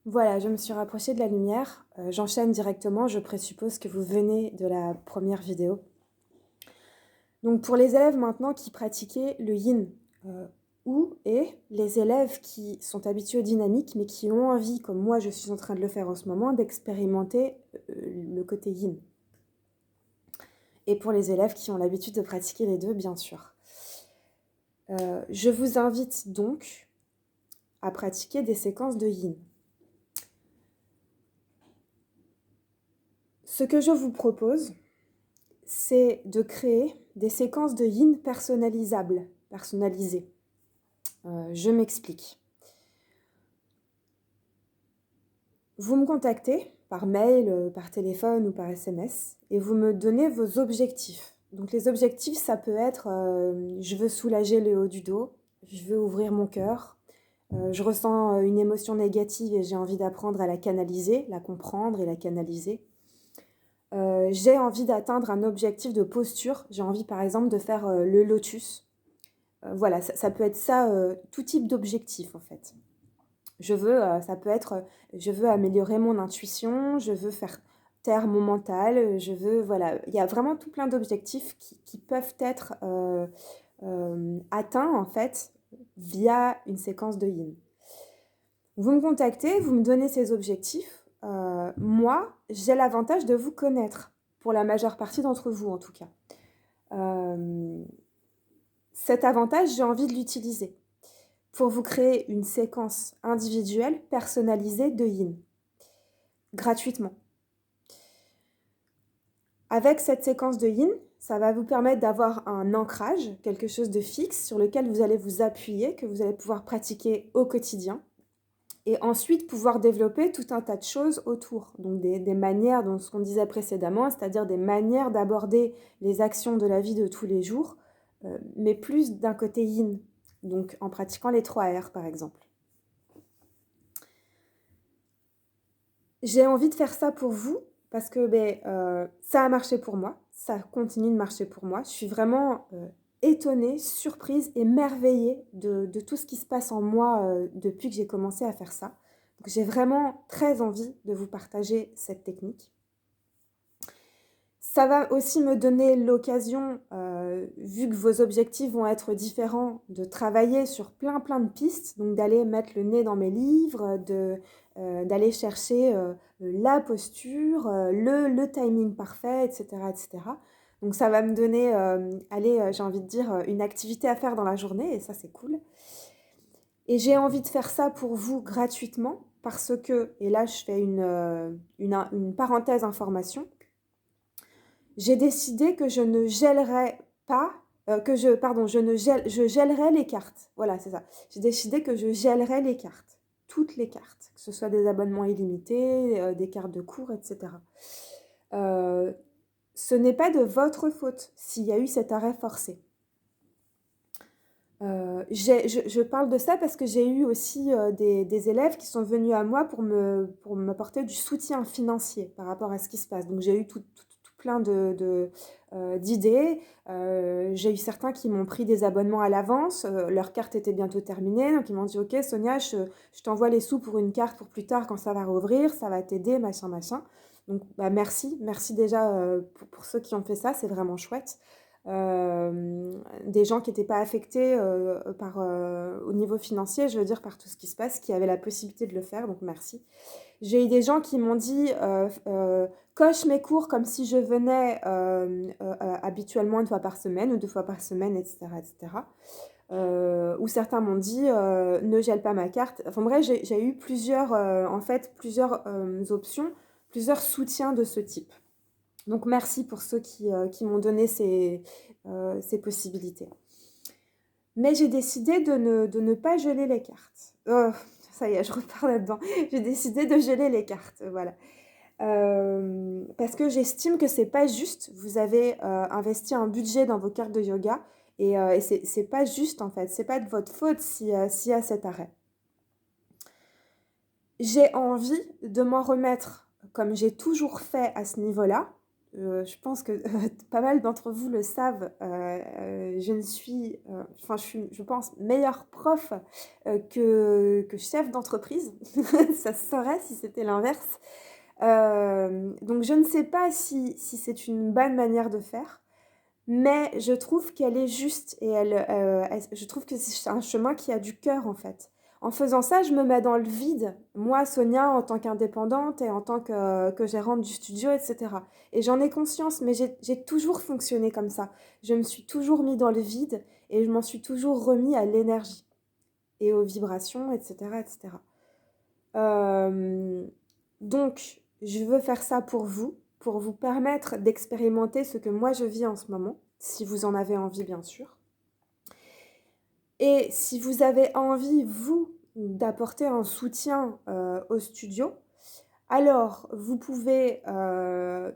Voilà, je me suis rapprochée de la lumière. J'enchaîne directement, je présuppose que vous venez de la première vidéo. Donc pour les élèves maintenant qui pratiquaient le yin, heu, ou et les élèves qui sont habitués aux dynamiques, mais qui ont envie, comme moi je suis en train de le faire en ce moment, d'expérimenter, le côté yin. Et pour les élèves qui ont l'habitude de pratiquer les 2, bien sûr. Je vous invite donc à pratiquer des séquences de yin. Ce que je vous propose, c'est de créer des séquences de yin personnalisables, personnalisées. Je m'explique. Vous me contactez par mail, par téléphone ou par SMS et vous me donnez vos objectifs. Donc les objectifs, ça peut être, je veux soulager le haut du dos, je veux ouvrir mon cœur, je ressens, une émotion négative et j'ai envie d'apprendre à la canaliser, la comprendre et la canaliser. J'ai envie d'atteindre un objectif de posture, j'ai envie par exemple de faire, le lotus. Voilà, ça peut être ça, tout type d'objectif en fait. Ça peut être, je veux améliorer mon intuition, je veux faire taire mon mental, je veux voilà, il y a vraiment tout plein d'objectifs qui peuvent être, atteints en fait via une séquence de yin. Vous me contactez, vous me donnez ces objectifs, moi, j'ai l'avantage de vous connaître, pour la majeure partie d'entre vous en tout cas. Hem, Cet avantage, j'ai envie de l'utiliser pour vous créer une séquence individuelle personnalisée de yin, gratuitement. Avec cette séquence de yin, ça va vous permettre d'avoir un ancrage, quelque chose de fixe sur lequel vous allez vous appuyer, que vous allez pouvoir pratiquer au quotidien et ensuite pouvoir développer tout un tas de choses autour. Donc des manières, donc ce qu'on disait précédemment, c'est-à-dire des manières d'aborder les actions de la vie de tous les jours, mais plus d'un côté yin, donc en pratiquant les 3 R par exemple. J'ai envie de faire ça pour vous parce que, ça a marché pour moi, ça continue de marcher pour moi. Je suis vraiment, étonnée, surprise, émerveillée de tout ce qui se passe en moi, depuis que j'ai commencé à faire ça. Donc j'ai vraiment très envie de vous partager cette technique. Ça va aussi me donner l'occasion, vu que vos objectifs vont être différents, de travailler sur plein de pistes, donc d'aller mettre le nez dans mes livres, d'aller chercher, la posture, le timing parfait et cetera et cetera. Donc ça va me donner, allez, j'ai envie de dire, une activité à faire dans la journée et ça, c'est cool. Et j'ai envie de faire ça pour vous gratuitement parce que et là, je fais une parenthèse information. J'ai décidé que je ne gèlerais pas, je gèlerais les cartes. Voilà, c'est ça. J'ai décidé que je gèlerais les cartes, toutes les cartes, que ce soit des abonnements illimités, des cartes de cours et cetera. Ce n'est pas de votre faute s'il y a eu cet arrêt forcé. Je parle de ça parce que j'ai eu aussi, des élèves qui sont venus à moi pour m'apporter du soutien financier par rapport à ce qui se passe. Donc j'ai eu tout plein d'idées. J'ai eu certains qui m'ont pris des abonnements à l'avance, leur carte était bientôt terminée, donc ils m'ont dit: «OK Sonia, je t'envoie les sous pour une carte pour plus tard quand ça va rouvrir, ça va t'aider, machin, machin». Donc bah, merci déjà, pour ceux qui ont fait ça, c'est vraiment chouette. Des gens qui étaient pas affectés, au niveau financier, je veux dire par tout ce qui se passe, qui avaient la possibilité de le faire, donc merci. J'ai eu des gens qui m'ont dit, «Coche mes cours comme si je venais, habituellement 1 fois par semaine ou 2 fois par semaine» et cetera et cetera. Ou certains m'ont dit, «Ne gèle pas ma carte». Enfin bref, j'ai eu plusieurs, en fait, plusieurs, options, plusieurs soutiens de ce type. Donc merci pour ceux qui m'ont donné ces possibilités. Mais j'ai décidé de ne pas geler les cartes. Oh, ça y est, je repars là-dedans. J'ai décidé de geler les cartes, voilà. Parce que j'estime que c'est pas juste. Vous avez, investi un budget dans vos cartes de yoga et c'est pas juste en fait. C'est pas de votre faute s'il y a cet arrêt. J'ai envie de m'en remettre comme j'ai toujours fait à ce niveau-là, je pense que pas mal d'entre vous le savent, je ne suis, enfin, je suis, je pense, meilleure prof que chef d'entreprise. Ça se saurait si c'était l'inverse. Donc je ne sais pas si c'est une bonne manière de faire, mais je trouve qu'elle est juste et je trouve que c'est un chemin qui a du cœur en fait. En faisant ça, je me mets dans le vide, moi, Sonia, en tant qu'indépendante et en tant que gérante du studio, etc. Et j'en ai conscience, mais j'ai toujours fonctionné comme ça. Je me suis toujours mis dans le vide et je m'en suis toujours remis à l'énergie et aux vibrations, etc., etc. Euh, donc, je veux faire ça pour vous permettre d'expérimenter ce que moi je vis en ce moment, si vous en avez envie, bien sûr. Et si vous avez envie, vous, d'apporter un soutien au studio, alors vous pouvez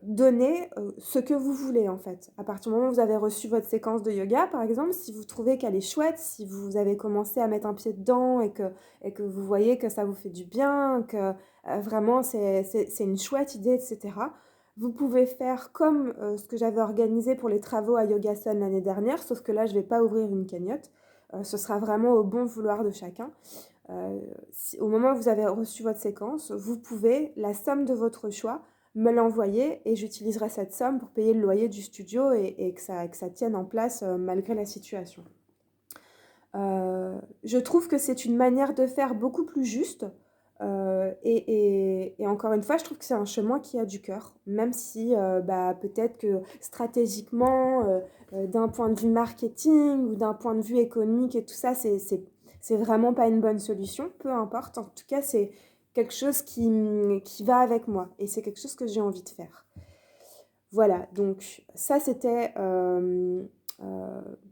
donner ce que vous voulez en fait. À partir du moment où vous avez reçu votre séquence de yoga, par exemple, si vous trouvez qu'elle est chouette, si vous avez commencé à mettre un pied dedans et que vous voyez que ça vous fait du bien, que vraiment c'est une chouette idée, etc. Vous pouvez faire comme ce que j'avais organisé pour les travaux à Yogason l'année dernière, sauf que là, je ne vais pas ouvrir une cagnotte. Ce sera vraiment au bon vouloir de chacun. Au moment où vous avez reçu votre séquence, vous pouvez, la somme de votre choix, me l'envoyer et j'utiliserai cette somme pour payer le loyer du studio et que ça tienne en place malgré la situation. Je trouve que c'est une manière de faire beaucoup plus juste et encore une fois, je trouve que c'est un chemin qui a du cœur, même si peut-être que stratégiquement, d'un point de vue marketing ou d'un point de vue économique et tout ça, c'est vraiment pas une bonne solution, peu importe. En tout cas, c'est quelque chose qui va avec moi et c'est quelque chose que j'ai envie de faire. Voilà, donc ça c'était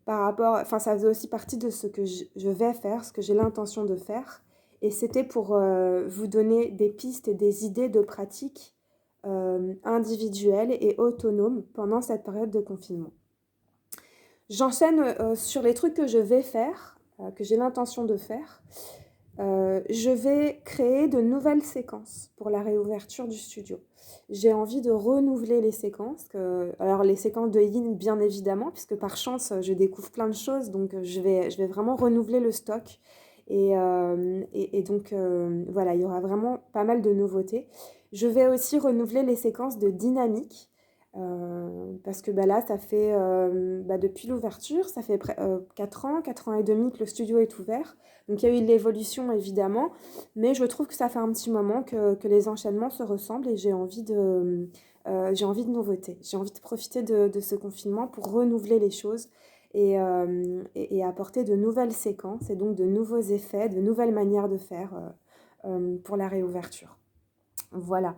par rapport, enfin ça faisait aussi partie de ce que je vais faire, ce que j'ai l'intention de faire. Et c'était pour vous donner des pistes et des idées de pratique individuelles et autonomes pendant cette période de confinement. J'enchaîne sur les trucs que je vais faire, que j'ai l'intention de faire. Je vais créer de nouvelles séquences pour la réouverture du studio. J'ai envie de renouveler les séquences. Alors les séquences de Yin, bien évidemment, puisque par chance, je découvre plein de choses. Donc je vais vraiment renouveler le stock. Et donc voilà, il y aura vraiment pas mal de nouveautés. Je vais aussi renouveler les séquences de dynamique. Parce que là, ça fait depuis l'ouverture, ça fait 4 ans, 4 ans et demi que le studio est ouvert. Donc il y a eu de l'évolution évidemment, mais je trouve que ça fait un petit moment que les enchaînements se ressemblent et j'ai envie de nouveautés. J'ai envie de profiter de ce confinement pour renouveler les choses et apporter de nouvelles séquences et donc de nouveaux effets, de nouvelles manières de faire pour la réouverture. Voilà.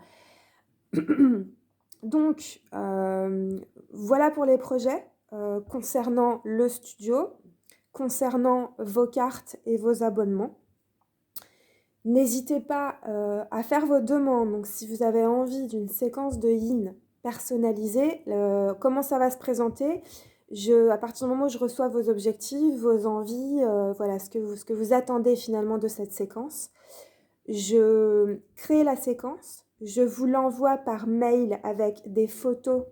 Donc, voilà pour les projets concernant le studio, concernant vos cartes et vos abonnements. N'hésitez pas à faire vos demandes. Donc, si vous avez envie d'une séquence de Yin personnalisée, comment ça va se présenter? À partir du moment où je reçois vos objectifs, vos envies, voilà, ce que vous attendez finalement de cette séquence, je crée la séquence, je vous l'envoie par mail avec des photos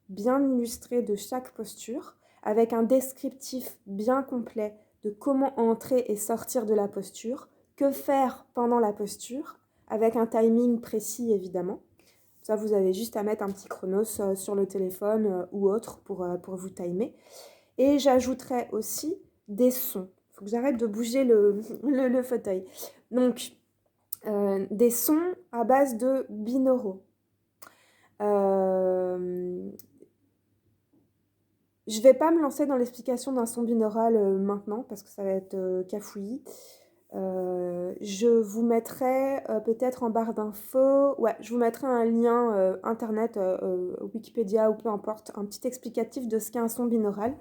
bien illustrées de chaque posture, avec un descriptif bien complet de comment entrer et sortir de la posture, que faire pendant la posture, avec un timing précis évidemment. Ça, vous avez juste à mettre un petit chronos sur le téléphone ou autre pour vous timer. Et j'ajouterai aussi des sons. Il faut que j'arrête de bouger le fauteuil. Donc, des sons à base de binauraux. Je ne vais pas me lancer dans l'explication d'un son binaural maintenant parce que ça va être cafouillis. Je vous mettrai peut-être en barre d'infos, ouais, je vous mettrai un lien internet, Wikipédia ou peu importe, un petit explicatif de ce qu'est un son binaural.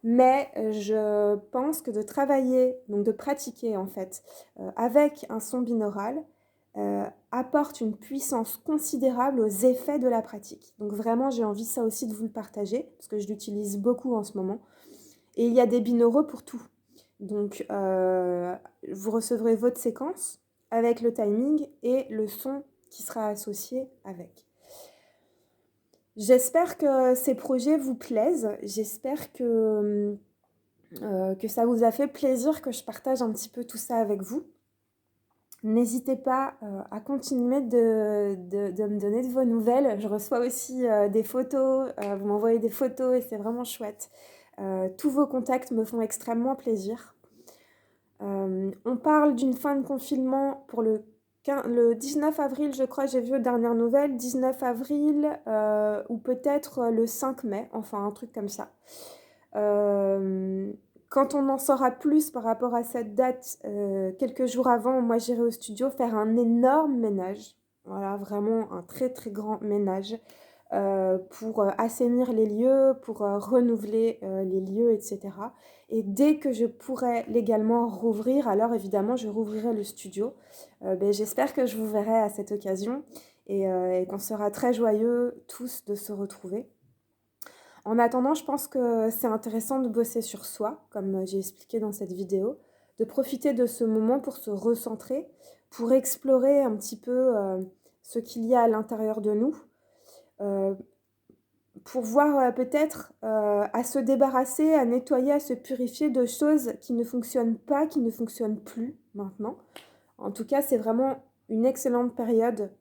Mais je pense que de travailler, donc de pratiquer en fait, avec un son binaural, apporte une puissance considérable aux effets de la pratique. Donc vraiment, j'ai envie ça aussi de vous le partager, parce que je l'utilise beaucoup en ce moment. Et il y a des binauraux pour tout. Donc vous recevrez votre séquence avec le timing et le son qui sera associé avec. J'espère que ces projets vous plaisent. J'espère que ça vous a fait plaisir que je partage un petit peu tout ça avec vous. N'hésitez pas à continuer de me donner de vos nouvelles. Je reçois aussi des photos, vous m'envoyez des photos et c'est vraiment chouette. Tous vos contacts me font extrêmement plaisir. On parle d'une fin de confinement pour le 19 avril, je crois, j'ai vu aux dernières nouvelles, 19 avril ou peut-être le 5 mai, enfin un truc comme ça. Euh, Quand on en saura plus par rapport à cette date, quelques jours avant, moi j'irai au studio faire un énorme ménage. Voilà, vraiment un très très grand ménage pour assainir les lieux, pour renouveler les lieux, etc. Et dès que je pourrai légalement rouvrir, alors évidemment je rouvrirai le studio. Ben, j'espère que je vous verrai à cette occasion et qu'on sera très joyeux tous de se retrouver. En attendant, je pense que c'est intéressant de bosser sur soi, comme j'ai expliqué dans cette vidéo, de profiter de ce moment pour se recentrer, pour explorer un petit peu ce qu'il y a à l'intérieur de nous, euh, pour voir peut-être à se débarrasser, à nettoyer, à se purifier de choses qui ne fonctionnent pas, qui ne fonctionnent plus maintenant. En tout cas, c'est vraiment une excellente période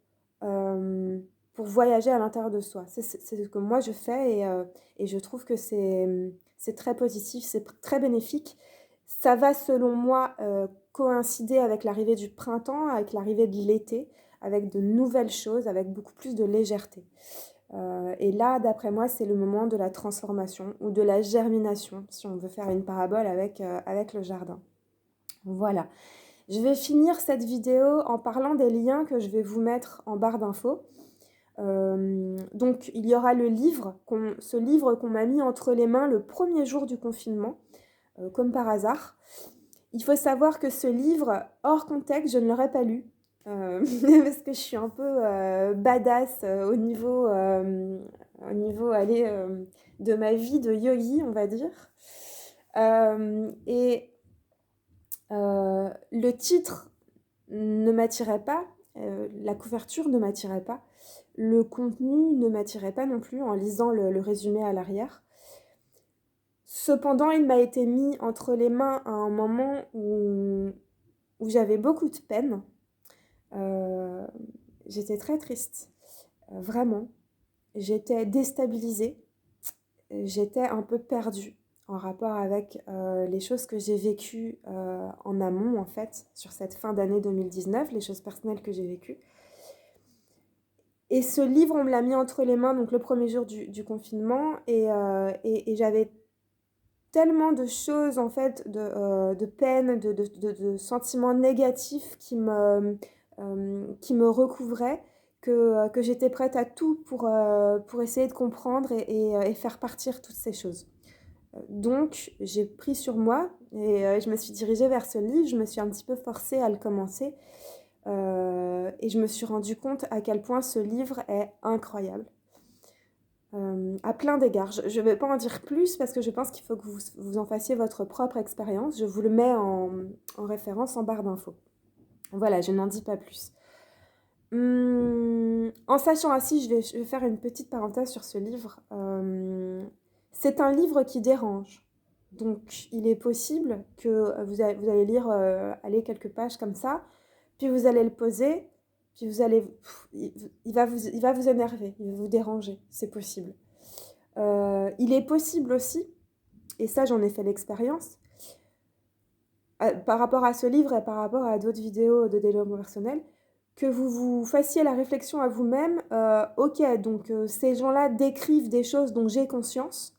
euh, pour voyager à l'intérieur de soi. C'est ce que moi je fais et je trouve que c'est très positif, c'est très bénéfique. Ça va, selon moi, coïncider avec l'arrivée du printemps, avec l'arrivée de l'été, avec de nouvelles choses, avec beaucoup plus de légèreté. Et là, d'après moi, c'est le moment de la transformation ou de la germination, si on veut faire une parabole avec le jardin. Voilà. Je vais finir cette vidéo en parlant des liens que je vais vous mettre en barre d'infos. Donc, il y aura ce livre qu'on m'a mis entre les mains le premier jour du confinement, comme par hasard. Il faut savoir que ce livre, hors contexte, je ne l'aurais pas lu. Parce que je suis un peu badass au niveau allez, de ma vie de yogi, on va dire. Et le titre ne m'attirait pas, la couverture ne m'attirait pas, le contenu ne m'attirait pas non plus en lisant le résumé à l'arrière. Cependant, il m'a été mis entre les mains à un moment où j'avais beaucoup de peine. Euh, J'étais très triste, vraiment. J'étais déstabilisée, j'étais un peu perdue en rapport avec les choses que j'ai vécues en amont, en fait, sur cette fin d'année 2019, les choses personnelles que j'ai vécues. Et ce livre, on me l'a mis entre les mains, donc le premier jour du confinement, et j'avais tellement de choses, en fait, de peine, de sentiments négatifs qui me recouvraient, que j'étais prête à tout pour essayer de comprendre et faire partir toutes ces choses. Donc, j'ai pris sur moi et je me suis dirigée vers ce livre, je me suis un petit peu forcée à le commencer et je me suis rendu compte à quel point ce livre est incroyable. À plein d'égards. Je ne vais pas en dire plus parce que je pense qu'il faut que vous en fassiez votre propre expérience. Je vous le mets en référence en barre d'infos. Voilà, je n'en dis pas plus. En sachant ainsi, je vais faire une petite parenthèse sur ce livre. C'est un livre qui dérange. Donc, il est possible que vous allez lire aller quelques pages comme ça, puis vous allez le poser, puis vous allez, il va vous énerver, il va vous déranger. C'est possible. Il est possible aussi, et ça j'en ai fait l'expérience, par rapport à ce livre et par rapport à d'autres vidéos de développement personnel, que vous vous fassiez la réflexion à vous-même, ok, donc ces gens-là décrivent des choses dont j'ai conscience,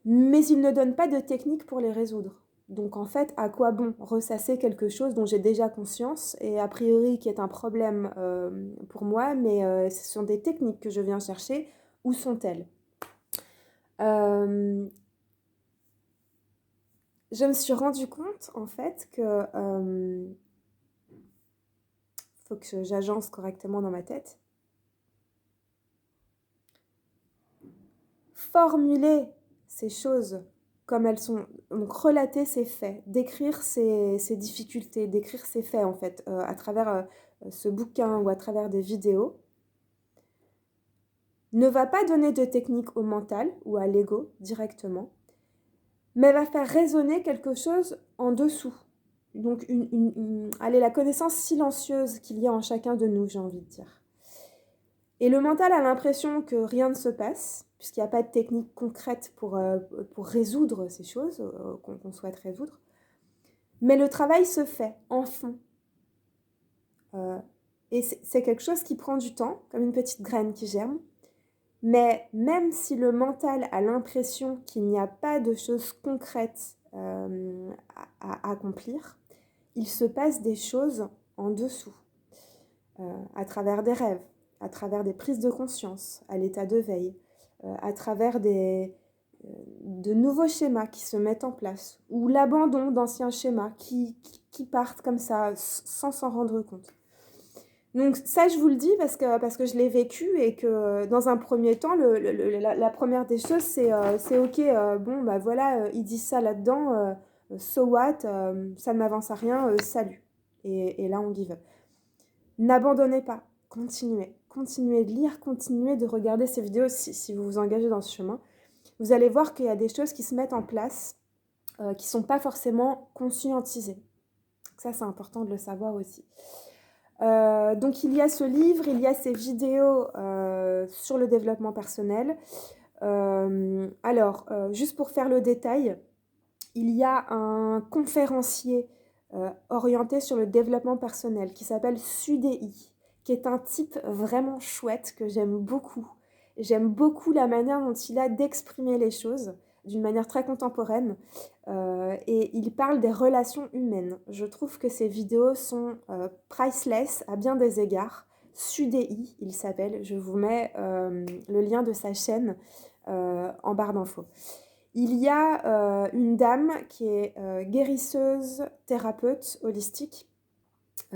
mais ils ne donnent pas de technique pour les résoudre. Donc en fait, à quoi bon ressasser quelque chose dont j'ai déjà conscience et a priori qui est un problème pour moi, mais ce sont des techniques que je viens chercher, où sont-elles? Je me suis rendu compte en fait que faut que j'agence correctement dans ma tête. Formuler ces choses comme elles sont, donc relater ces faits, décrire ces difficultés, décrire ces faits en fait à travers ce bouquin ou à travers des vidéos, ne va pas donner de technique au mental ou à l'ego directement, mais va faire résonner quelque chose en dessous. Donc, allez, la connaissance silencieuse qu'il y a en chacun de nous, j'ai envie de dire. Et le mental a l'impression que rien ne se passe, puisqu'il n'y a pas de technique concrète pour résoudre ces choses qu'on souhaite résoudre. Mais le travail se fait en fond. Et c'est quelque chose qui prend du temps, comme une petite graine qui germe. Mais même si le mental a l'impression qu'il n'y a pas de choses concrètes à accomplir, il se passe des choses en dessous, à travers des rêves, à travers des prises de conscience, à l'état de veille, à travers de nouveaux schémas qui se mettent en place, ou l'abandon d'anciens schémas qui partent comme ça sans s'en rendre compte. Donc ça, je vous le dis parce que je l'ai vécu et que dans un premier temps, la première des choses, c'est ok, bon, bah voilà, ils disent ça là-dedans, so what, ça ne m'avance à rien, salut. Et là, on give up. N'abandonnez pas, continuez. Continuez de lire, continuez de regarder ces vidéos si vous vous engagez dans ce chemin. Vous allez voir qu'il y a des choses qui se mettent en place qui ne sont pas forcément conscientisées. Ça, c'est important de le savoir aussi. Donc il y a ce livre, il y a ces vidéos sur le développement personnel. Juste pour faire le détail, il y a un conférencier orienté sur le développement personnel qui s'appelle Sudei, qui est un type vraiment chouette que j'aime beaucoup. J'aime beaucoup la manière dont il a d'exprimer les choses d'une manière très contemporaine et il parle des relations humaines. Je trouve que ces vidéos sont priceless à bien des égards. Sudei, il s'appelle. Je vous mets le lien de sa chaîne en barre d'infos. Il y a une dame qui est guérisseuse, thérapeute holistique,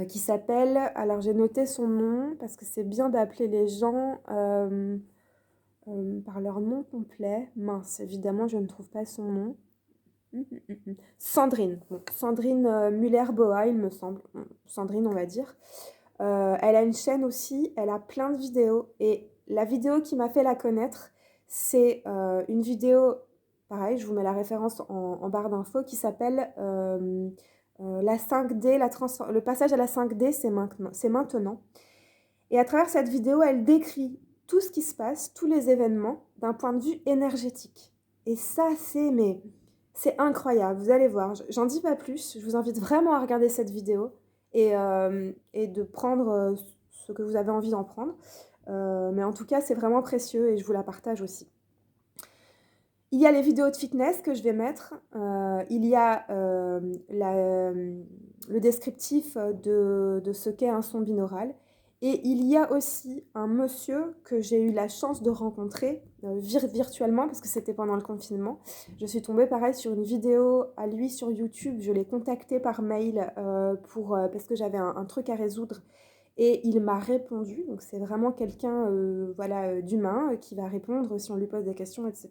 qui s'appelle, alors j'ai noté son nom parce que c'est bien d'appeler les gens par leur nom complet. Mince, évidemment, je ne trouve pas son nom. Sandrine. Bon, Sandrine Muller-Boa, il me semble. Sandrine, on va dire. Elle a une chaîne aussi, elle a plein de vidéos. Et la vidéo qui m'a fait la connaître, c'est une vidéo, pareil, je vous mets la référence en barre d'infos, qui s'appelle la 5D, le passage à la 5D, c'est maintenant. Et à travers cette vidéo, elle décrit tout ce qui se passe, tous les événements, d'un point de vue énergétique. Et ça, c'est incroyable, vous allez voir. J'en dis pas plus, je vous invite vraiment à regarder cette vidéo et de prendre ce que vous avez envie d'en prendre. Mais en tout cas, c'est vraiment précieux et je vous la partage aussi. Il y a les vidéos de fitness que je vais mettre. Il y a le descriptif de ce qu'est un son binaural. Et il y a aussi un monsieur que j'ai eu la chance de rencontrer virtuellement parce que c'était pendant le confinement. Je suis tombée pareil sur une vidéo à lui sur YouTube. Je l'ai contacté par mail parce que j'avais un truc à résoudre. Et il m'a répondu. Donc c'est vraiment quelqu'un d'humain qui va répondre si on lui pose des questions, etc.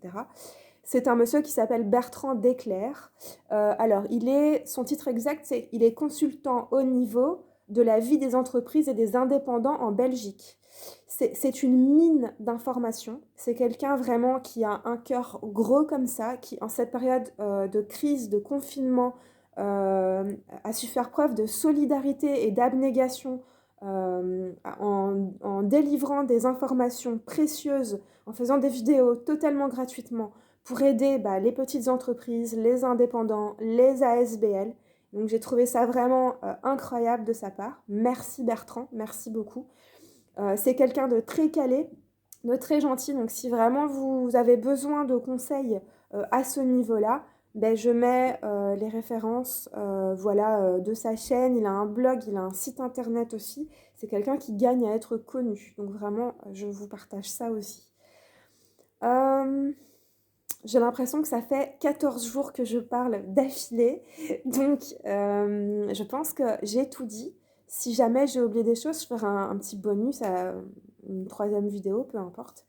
C'est un monsieur qui s'appelle Bertrand Desclères. Son titre exact, il est consultant haut niveau de la vie des entreprises et des indépendants en Belgique. C'est une mine d'informations. C'est quelqu'un vraiment qui a un cœur gros comme ça, qui en cette période de crise, de confinement, a su faire preuve de solidarité et d'abnégation en délivrant des informations précieuses, en faisant des vidéos totalement gratuitement pour aider les petites entreprises, les indépendants, les ASBL. Donc j'ai trouvé ça vraiment incroyable de sa part. Merci Bertrand, merci beaucoup. C'est quelqu'un de très calé, de très gentil. Donc si vraiment vous avez besoin de conseils à ce niveau-là, je mets les références de sa chaîne. Il a un blog, il a un site internet aussi. C'est quelqu'un qui gagne à être connu. Donc vraiment, je vous partage ça aussi. J'ai l'impression que ça fait 14 jours que je parle d'affilée. Donc, je pense que j'ai tout dit. Si jamais j'ai oublié des choses, je ferai un petit bonus à une troisième vidéo, peu importe.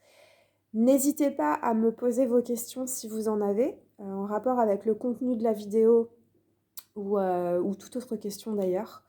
N'hésitez pas à me poser vos questions si vous en avez, en rapport avec le contenu de la vidéo ou toute autre question d'ailleurs.